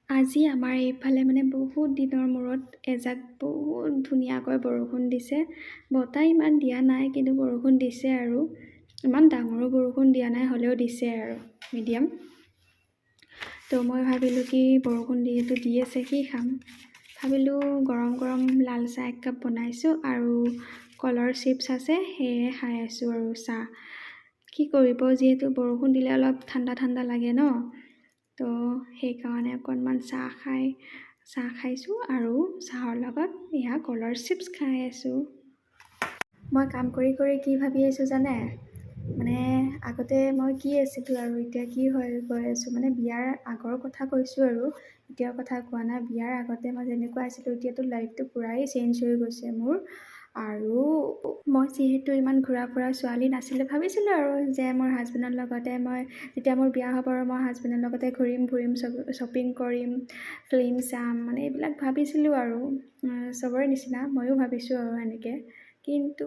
আজি আমাৰ এইফালে মানে বহুত দিনৰ মূৰত এজাক বহুত ধুনীয়াকৈ বৰষুণ দিছে। বতাহ ইমান দিয়া নাই, কিন্তু বৰষুণ দিছে আৰু। ইমান ডাঙৰো বৰষুণ দিয়া নাই, হ'লেও দিছে আৰু মিডিয়াম। তো মই ভাবিলোঁ কি বৰষুণ যিহেতু দি আছে কি খাম? ভাবিলোঁ গৰম গৰম লাল চাহ এক কাপ বনাইছোঁ আৰু কলৰ চিপছ আছে, সেয়ে খাই আছোঁ আৰু চাহ। কি কৰিব, যিহেতু বৰষুণ দিলে অলপ ঠাণ্ডা ঠাণ্ডা লাগে ন, তো সেইকাৰণে অকণমান চাহ খাইছোঁ আৰু চাহৰ লগত এয়া কলৰ চিপছ খাই আছোঁ। মই কাম কৰি কৰি কি ভাবি আছোঁ জানে? মানে আগতে মই কি আছিলোঁ আৰু এতিয়া কি হৈ গৈ আছোঁ, মানে বিয়াৰ আগৰ কথা কৈছোঁ আৰু এতিয়াৰ কথা কোৱা নাই। বিয়াৰ আগতে মই যেনেকুৱা আছিলোঁ, এতিয়াতো লাইফটো পূৰাই চেঞ্জ হৈ গৈছে মোৰ। আৰু মই যিহেতু ইমান ঘূৰা ফুৰা ছোৱালী নাছিলোঁ, ভাবিছিলোঁ আৰু যে মোৰ হাজবেণ্ডৰ লগতে যেতিয়া মোৰ বিয়া হ'ব আৰু মই হাজবেণ্ডৰ লগতে ঘূৰিম ফুৰিম, শ্বপিং কৰিম, ফিল্ম চাম, মানে এইবিলাক ভাবিছিলোঁ আৰু চবৰে নিচিনা ময়ো ভাবিছোঁ আৰু এনেকৈ। কিন্তু